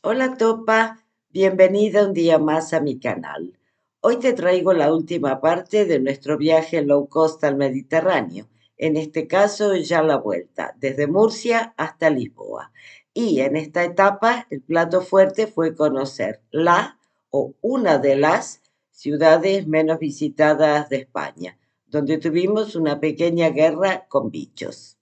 Hola Topa, bienvenida un día más a mi canal. Hoy te traigo la última parte de nuestro viaje low cost al Mediterráneo, en este caso ya la vuelta, desde Murcia hasta Lisboa. Y en esta etapa el plato fuerte fue conocer la o una de las ciudades menos visitadas de España, donde tuvimos una pequeña guerra con bichos.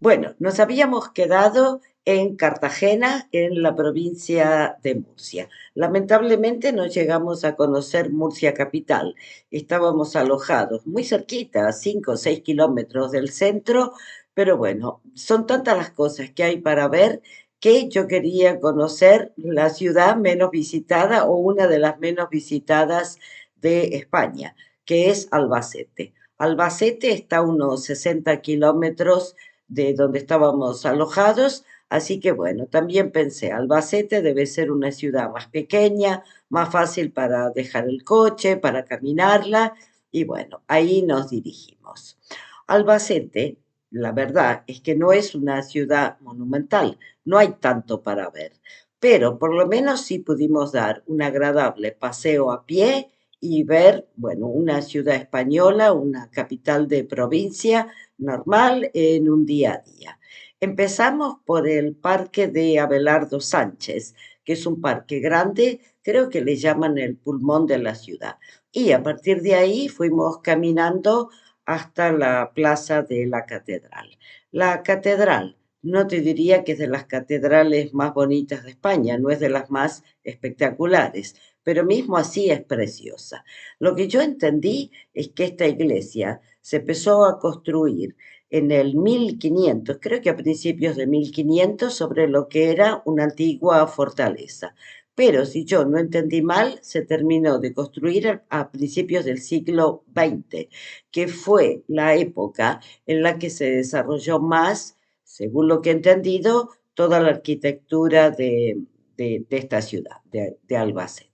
Bueno, nos habíamos quedado en Cartagena, en la provincia de Murcia. Lamentablemente no llegamos a conocer Murcia capital. Estábamos alojados muy cerquita, a 5 o 6 kilómetros del centro, pero bueno, son tantas las cosas que hay para ver que yo quería conocer la ciudad menos visitada o una de las menos visitadas de España, que es Albacete. Albacete está a unos 60 kilómetros de donde estábamos alojados, así que bueno, también pensé, Albacete debe ser una ciudad más pequeña, más fácil para dejar el coche, para caminarla, y bueno, ahí nos dirigimos. Albacete, la verdad es que no es una ciudad monumental, no hay tanto para ver, pero por lo menos sí pudimos dar un agradable paseo a pie y ver, bueno, una ciudad española, una capital de provincia normal en un día a día. Empezamos por el parque de Abelardo Sánchez, que es un parque grande, creo que le llaman el pulmón de la ciudad. Y a partir de ahí fuimos caminando hasta la plaza de la catedral. La catedral, no te diría que es de las catedrales más bonitas de España, no es de las más espectaculares, pero mismo así es preciosa. Lo que yo entendí es que esta iglesia se empezó a construir en el 1500, creo que a principios de 1500, sobre lo que era una antigua fortaleza. Pero si yo no entendí mal, se terminó de construir a principios del siglo XX, que fue la época en la que se desarrolló más, según lo que he entendido, toda la arquitectura de esta ciudad, de Albacete.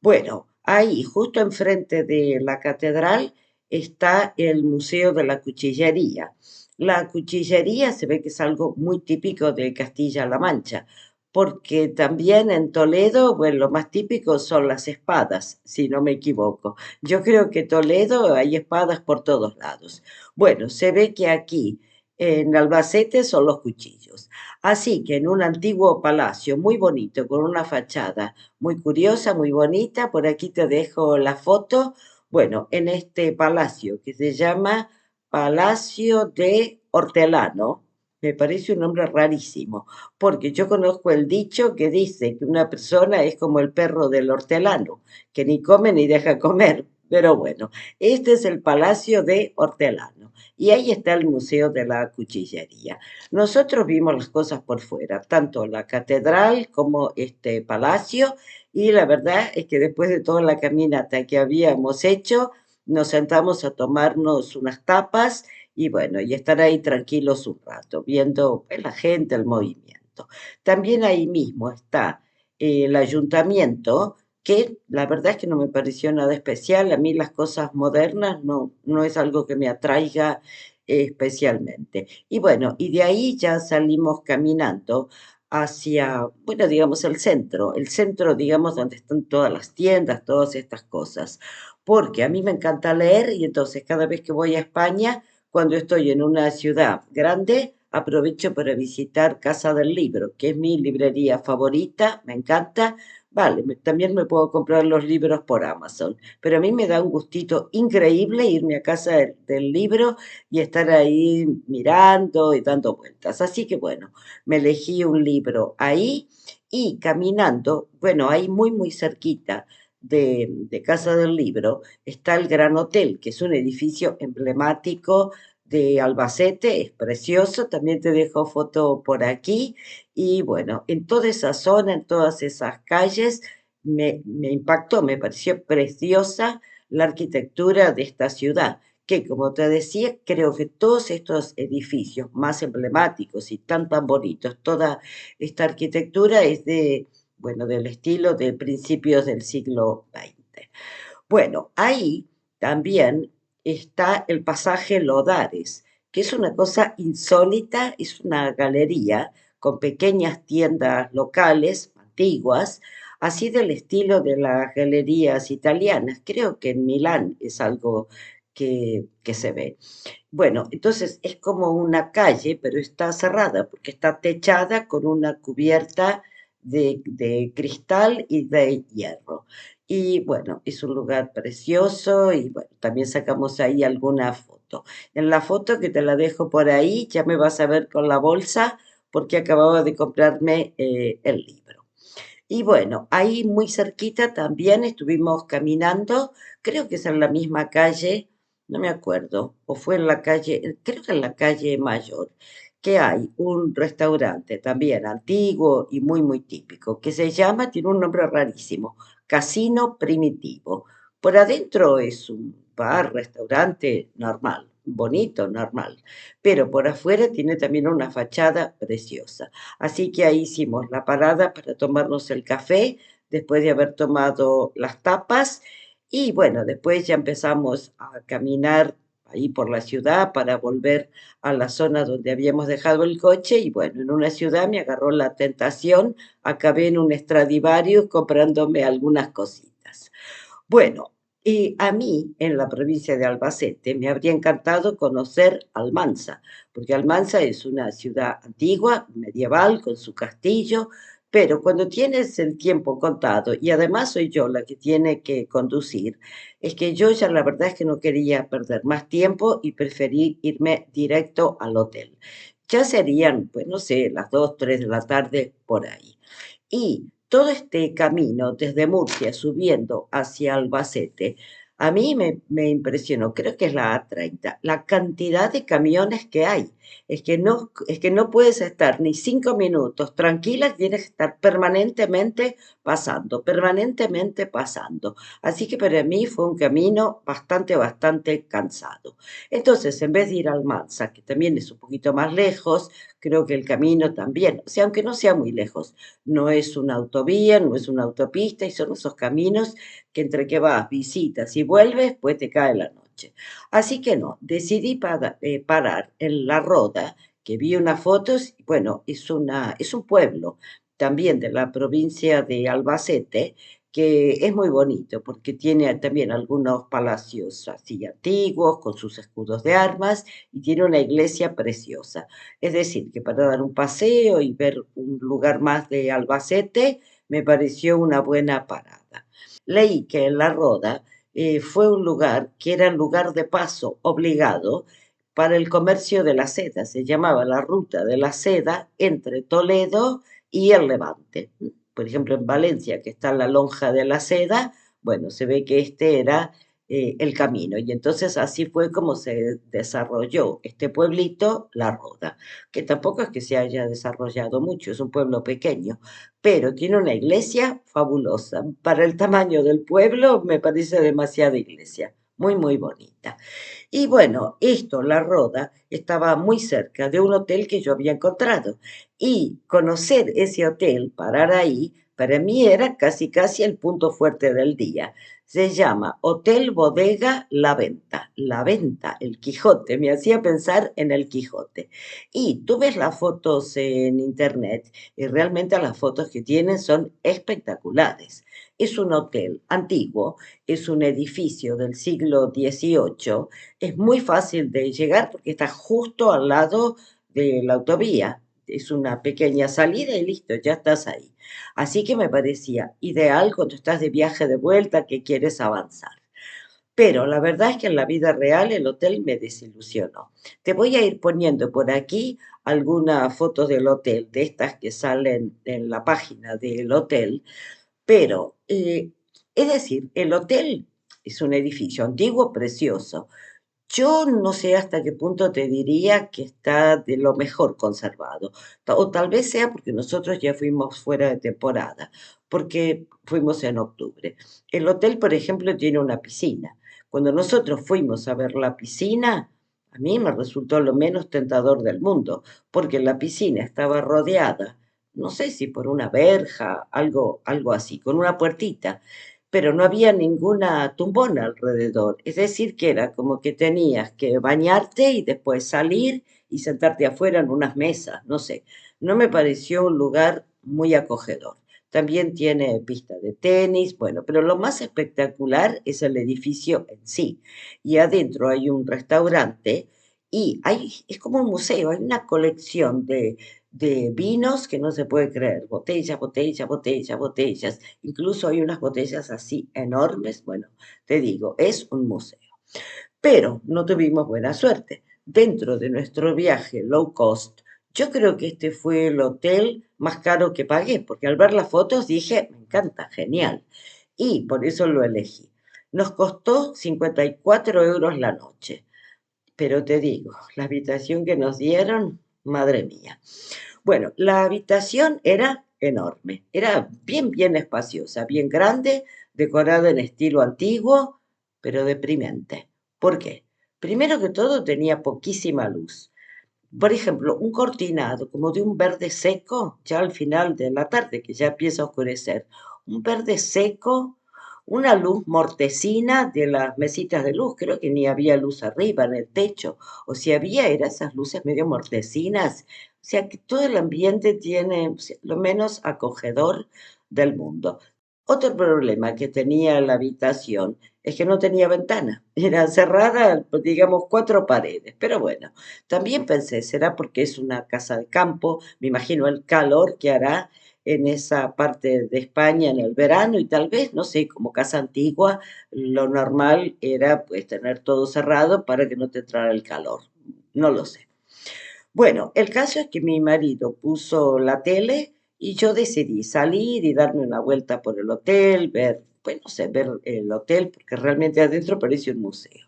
Bueno, ahí, justo enfrente de la catedral, está el Museo de la Cuchillería. La cuchillería se ve que es algo muy típico de Castilla-La Mancha, porque también en Toledo, bueno, lo más típico son las espadas, si no me equivoco. Yo creo que Toledo hay espadas por todos lados. Bueno, se ve que aquí en Albacete son los cuchillos. Así que en un antiguo palacio muy bonito, con una fachada muy curiosa, muy bonita. Por aquí te dejo la foto. Bueno, en este palacio que se llama Palacio de Hortelano, me parece un nombre rarísimo, porque yo conozco el dicho que dice que una persona es como el perro del hortelano, que ni come ni deja comer. Pero bueno, este es el Palacio de Hortelano y ahí está el Museo de la Cuchillería. Nosotros vimos las cosas por fuera, tanto la catedral como este palacio, y la verdad es que después de toda la caminata que habíamos hecho, nos sentamos a tomarnos unas tapas y bueno, y estar ahí tranquilos un rato, viendo pues, la gente, el movimiento. También ahí mismo está el ayuntamiento, que la verdad es que no me pareció nada especial. A mí las cosas modernas no es algo que me atraiga especialmente. Y bueno, y de ahí ya salimos caminando hacia, bueno, digamos, el centro, digamos, donde están todas las tiendas, todas estas cosas. Porque a mí me encanta leer y entonces cada vez que voy a España, cuando estoy en una ciudad grande, aprovecho para visitar Casa del Libro, que es mi librería favorita, me encanta. Vale, también me puedo comprar los libros por Amazon, pero a mí me da un gustito increíble irme a casa del libro y estar ahí mirando y dando vueltas. Así que bueno, me elegí un libro ahí y caminando, bueno, ahí muy cerquita de Casa del Libro está el Gran Hotel, que es un edificio emblemático de Albacete, es precioso, también te dejo foto por aquí y bueno, en toda esa zona, en todas esas calles, me impactó, me pareció preciosa la arquitectura de esta ciudad que, como te decía, creo que todos estos edificios más emblemáticos y tan bonitos, toda esta arquitectura es de, bueno, del estilo de principios del siglo XX. Bueno, ahí también está el pasaje Lodares, que es una cosa insólita, es una galería con pequeñas tiendas locales, antiguas, así del estilo de las galerías italianas. Creo que en Milán es algo que se ve. Bueno, entonces es como una calle, pero está cerrada porque está techada con una cubierta de cristal y de hierro. Y bueno, es un lugar precioso y bueno, también sacamos ahí alguna foto. En la foto que te la dejo por ahí, ya me vas a ver con la bolsa porque acababa de comprarme el libro. Y bueno, ahí muy cerquita también estuvimos caminando, creo que es en la misma calle, no me acuerdo, o fue en la calle, creo que en la calle Mayor, que hay un restaurante también antiguo y muy, muy típico, que se llama, tiene un nombre rarísimo, Casino Primitivo. Por adentro es un bar, restaurante normal, bonito, normal, pero por afuera tiene también una fachada preciosa. Así que ahí hicimos la parada para tomarnos el café después de haber tomado las tapas y bueno, después ya empezamos a caminar ahí por la ciudad para volver a la zona donde habíamos dejado el coche y bueno, en una ciudad me agarró la tentación, acabé en un Stradivarius comprándome algunas cositas. Bueno, y a mí, en la provincia de Albacete, me habría encantado conocer Almansa, porque Almansa es una ciudad antigua, medieval, con su castillo, pero cuando tienes el tiempo contado, y además soy yo la que tiene que conducir, es que yo ya la verdad es que no quería perder más tiempo y preferí irme directo al hotel. Ya serían, pues no sé, las 2, 3 de la tarde por ahí. Y todo este camino desde Murcia subiendo hacia Albacete, a mí me impresionó, creo que es la A30, la cantidad de camiones que hay. Es que no puedes estar ni 5 minutos tranquila, tienes que estar permanentemente pasando, permanentemente pasando. Así que para mí fue un camino bastante, bastante cansado. Entonces, en vez de ir al Almansa, que también es un poquito más lejos, creo que el camino también, o sea, aunque no sea muy lejos, no es una autovía, no es una autopista, y son esos caminos que entre que vas, visitas y vuelves, pues te cae la noche. Así que no, decidí parar en La Roda, que vi unas fotos, y bueno, es un pueblo también de la provincia de Albacete, que es muy bonito porque tiene también algunos palacios así antiguos con sus escudos de armas y tiene una iglesia preciosa. Es decir, que para dar un paseo y ver un lugar más de Albacete, me pareció una buena parada. Leí que en La Roda fue un lugar que era lugar de paso obligado para el comercio de la seda. Se llamaba la ruta de la seda entre Toledo y el Levante. Por ejemplo, en Valencia, que está la lonja de la seda, bueno, se ve que este era el camino. Y entonces así fue como se desarrolló este pueblito, La Roda, que tampoco es que se haya desarrollado mucho, es un pueblo pequeño, pero tiene una iglesia fabulosa. Para el tamaño del pueblo me parece demasiada iglesia, muy, muy bonita. Y bueno, esto, La Roda, estaba muy cerca de un hotel que yo había encontrado. Y conocer ese hotel, parar ahí, para mí era casi casi el punto fuerte del día. Se llama Hotel Bodega La Venta. La Venta, el Quijote, me hacía pensar en el Quijote. Y tú ves las fotos en internet y realmente las fotos que tienen son espectaculares. Es un hotel antiguo, es un edificio del siglo XVIII, es muy fácil de llegar porque está justo al lado de la autovía. Es una pequeña salida y listo, ya estás ahí. Así que me parecía ideal cuando estás de viaje de vuelta que quieres avanzar. Pero la verdad es que en la vida real el hotel me desilusionó. Te voy a ir poniendo por aquí algunas fotos del hotel, de estas que salen en la página del hotel, pero es decir, el hotel es un edificio antiguo, precioso. Yo no sé hasta qué punto te diría que está de lo mejor conservado. O tal vez sea porque nosotros ya fuimos fuera de temporada, porque fuimos en octubre. El hotel, por ejemplo, tiene una piscina. Cuando nosotros fuimos a ver la piscina, a mí me resultó lo menos tentador del mundo, porque la piscina estaba rodeada, no sé si por una verja, algo así, con una puertita, pero no había ninguna tumbona alrededor. Es decir, que era como que tenías que bañarte y después salir y sentarte afuera en unas mesas, no sé. No me pareció un lugar muy acogedor. También tiene pista de tenis, bueno, pero lo más espectacular es el edificio en sí. Y adentro hay un restaurante y es como un museo, hay una colección de vinos que no se puede creer, botellas, botellas, botellas, botellas. Incluso hay unas botellas así enormes. Bueno, te digo, es un museo. Pero no tuvimos buena suerte. Dentro de nuestro viaje low cost, yo creo que este fue el hotel más caro que pagué, porque al ver las fotos dije, me encanta, genial. Y por eso lo elegí. Nos costó 54 euros la noche. Pero te digo, la habitación que nos dieron, madre mía. Bueno, la habitación era enorme, era bien, bien espaciosa, bien grande, decorada en estilo antiguo, pero deprimente. ¿Por qué? Primero que todo tenía poquísima luz. Por ejemplo, un cortinado como de un verde seco, ya al final de la tarde, que ya empieza a oscurecer, un verde seco, una luz mortecina de las mesitas de luz, creo que ni había luz arriba en el techo, o si había, eran esas luces medio mortecinas, o sea que todo el ambiente tiene lo menos acogedor del mundo. Otro problema que tenía la habitación es que no tenía ventana, era cerrada, digamos, cuatro paredes, pero bueno. También pensé, será porque es una casa de campo, me imagino el calor que hará en esa parte de España en el verano y tal vez, no sé, como casa antigua, lo normal era pues tener todo cerrado para que no te entrara el calor. No lo sé. Bueno, el caso es que mi marido puso la tele y yo decidí salir y darme una vuelta por el hotel, ver, pues no sé, ver el hotel, porque realmente adentro parece un museo.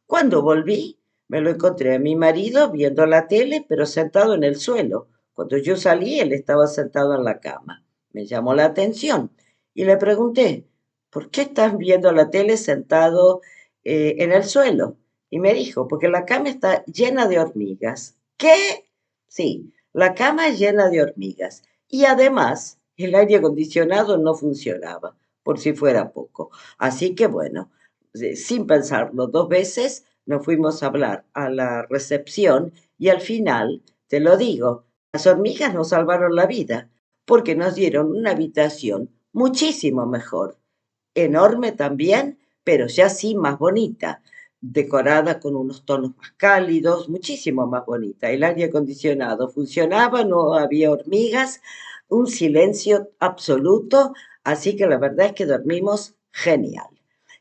Cuando volví, me lo encontré a mi marido viendo la tele, pero sentado en el suelo. Cuando yo salí, él estaba sentado en la cama. Me llamó la atención y le pregunté, ¿por qué estás viendo la tele sentado en el suelo? Y me dijo, porque la cama está llena de hormigas. ¿Qué? Sí, la cama es llena de hormigas. Y además, el aire acondicionado no funcionaba, por si fuera poco. Así que bueno, sin pensarlo dos veces, nos fuimos a hablar a la recepción y al final, te lo digo, las hormigas nos salvaron la vida porque nos dieron una habitación muchísimo mejor, enorme también, pero ya sí más bonita, decorada con unos tonos más cálidos, muchísimo más bonita. El aire acondicionado funcionaba, no había hormigas, un silencio absoluto, así que la verdad es que dormimos genial.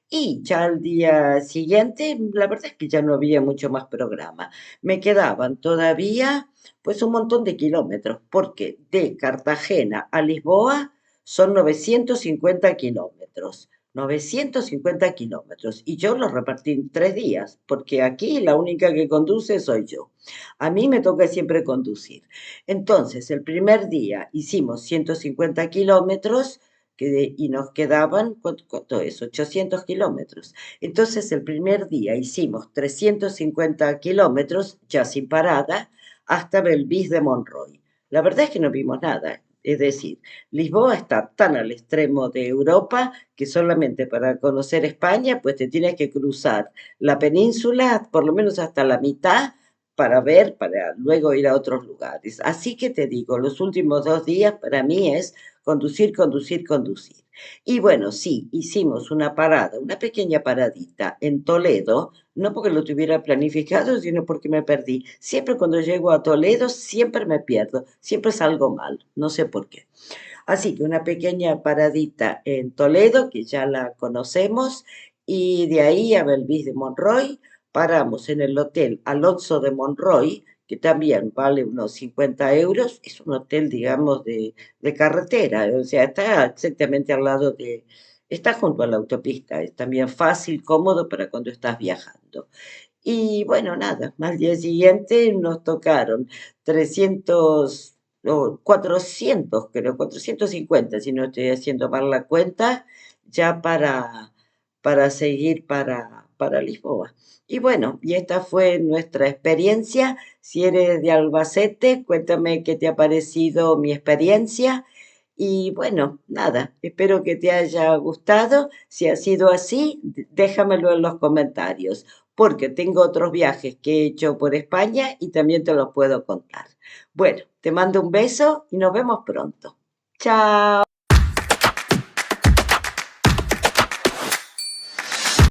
Y ya al día siguiente, la verdad es que ya no había mucho más programa. Me quedaban todavía pues un montón de kilómetros, porque de Cartagena a Lisboa son 950 kilómetros. 950 kilómetros. Y yo los repartí en 3 días, porque aquí la única que conduce soy yo. A mí me toca siempre conducir. Entonces, el primer día hicimos 150 kilómetros y nos quedaban, ¿cuánto es? 800 kilómetros. Entonces, el primer día hicimos 350 kilómetros, ya sin parada, hasta Belvis de Monroy. La verdad es que no vimos nada. Es decir, Lisboa está tan al extremo de Europa que solamente para conocer España, pues te tienes que cruzar la península, por lo menos hasta la mitad, para ver, para luego ir a otros lugares. Así que te digo, los últimos 2 días para mí es conducir, conducir, conducir. Y bueno, sí, hicimos una parada, una pequeña paradita en Toledo, no porque lo tuviera planificado, sino porque me perdí. Siempre cuando llego a Toledo, siempre me pierdo, siempre salgo mal, no sé por qué. Así que una pequeña paradita en Toledo, que ya la conocemos, y de ahí a Belvis de Monroy, paramos en el hotel Alonso de Monroy, que también vale unos 50 euros, es un hotel, digamos, de carretera, o sea, está exactamente al lado está junto a la autopista, es también fácil, cómodo para cuando estás viajando. Y bueno, nada, al día siguiente nos tocaron 300 o 400, creo, 450, si no estoy haciendo mal la cuenta, ya para seguir para Lisboa. Y bueno, y esta fue nuestra experiencia. Si eres de Albacete, cuéntame qué te ha parecido mi experiencia Y bueno, nada, espero que te haya gustado. Si ha sido así, déjamelo en los comentarios, porque tengo otros viajes que he hecho por España y también te los puedo contar. Bueno, te mando un beso y nos vemos pronto. Chao.